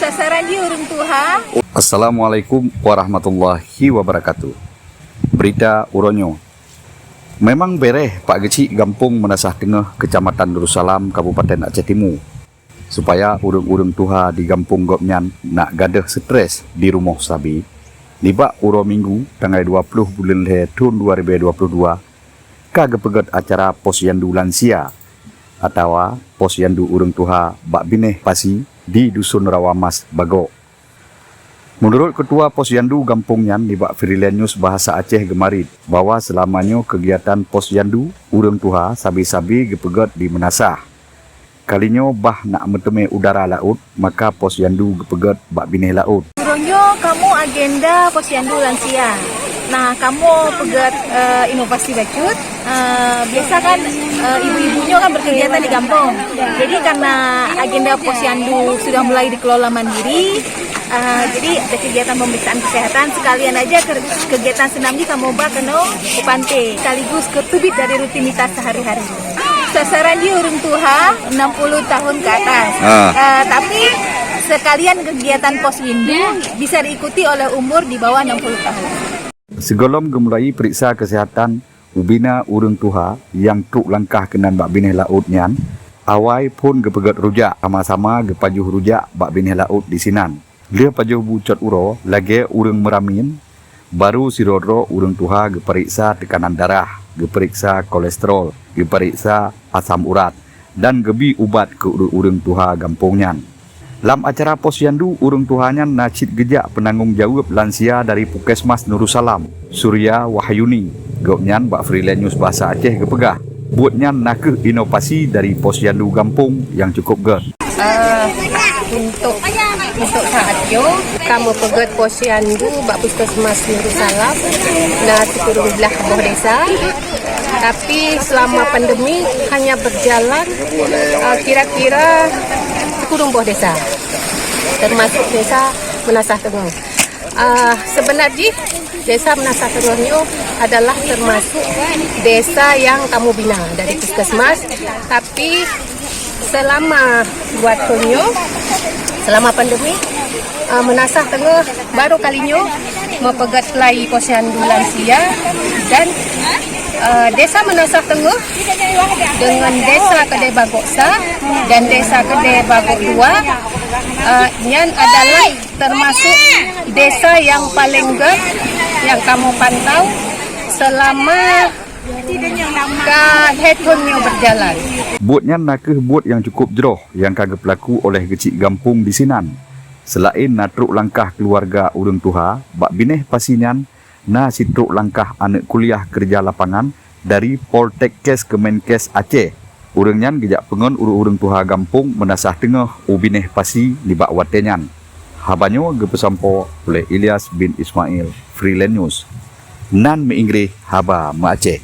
Sasaran di urung Tuha. Assalamualaikum warahmatullahi wabarakatuh. Berita Uronyo. Memang bereh Pak Geci Gampung Menasah Tengah Kecamatan Darussalam Kabupaten Aceh Timur supaya urung-urung Tuha di Gampung Gopnyan nak gadah stres di rumah sabi. Libak uro minggu tanggal 20 bulan Leher tahun 2022 kagepegat acara Posyandu Lansia atau Posyandu Urung Tuha Bak Bineh Pasi di Dusun Rawamas Bagok. Menurut Ketua Posyandu Gampungyan di Bak Freelance Bahasa Aceh Gemarit, bahwa selamanya kegiatan Posyandu Urung Tuha sabi-sabi gepegat di Menasah. Kalinya bah nak meteme udara laut, maka Posyandu gepegat Bak Bineh Laut. Uronyo kamu agenda Posyandu Lansia. Nah, kamu pegat inovasi bacut. Biasa kan ibu-ibunya kan berkegiatan di kampung. Jadi karena agenda Posyandu sudah mulai dikelola mandiri, jadi ada kegiatan pemeriksaan kesehatan, sekalian aja kegiatan senamnya kamu kena ke pantai, sekaligus ketubit dari rutinitas sehari-hari. Sasaran di urung Tuha 60 tahun ke atas. Tapi sekalian kegiatan Posyandu bisa diikuti oleh umur di bawah 60 tahun. Segolom gemulai periksa kesihatan ubina urung Tuha yang truk langkah kenan Bak Bineh Laut nyan, awai pun gepegat rujak sama-sama gepajuh rujak Bak Bineh Laut di sinan. Dia pajuh bucot uro lagi urung meramin, baru sirodro urung Tuha geperiksa tekanan darah, geperiksa kolesterol, geperiksa asam urat, dan gebi ubat ke urung Tuha Gampungnya. Dalam acara Posyandu Urung Tuhanyan nacit gejak penanggung jawab lansia dari Puskesmas Darussalam, Surya Wahyuni, Gopnyan Bak Freelance Bahasa Aceh gepegah. Buatnya nakeh inovasi dari Posyandu Gampung yang cukup ger. Untuk saat itu, kamu pegat Posyandu Bak Puskesmas Darussalam, nah sekurang belah buah desa. Tapi selama pandemi hanya berjalan kira-kira kurung buah desa, termasuk desa Menasah Tengah. Sebenarnya desa Menasah Tengahnya adalah termasuk desa yang kamu bina dari Puskesmas, tapi selama selama pandemi Menasah Tengah baru kalinya mempegat pelai Posyandu Lansia, dan desa Menasah Tengah dengan desa Kedai Bagok Sa dan desa Kedai Bagok 2 yang adalah termasuk desa yang paling ger yang kamu pantau selama headphone-nya berjalan. Buatnya nakeh buat yang cukup jeroh yang kagak pelaku oleh Gecik Gampung di sinan. Selain natruk langkah keluarga urung Tuha, Bak Bineh Pasinyan, na sitruk langkah anak kuliah kerja lapangan dari Poltekkes Kemenkes Aceh. Urungnyan gejak pengon urung Tuha Gampung Menasah Tengah Ubineh Pasi di Bak Watenyan. Habanyo gepesampo oleh Ilyas bin Ismail, Freelance News. Nan meinggris haba ma Aceh.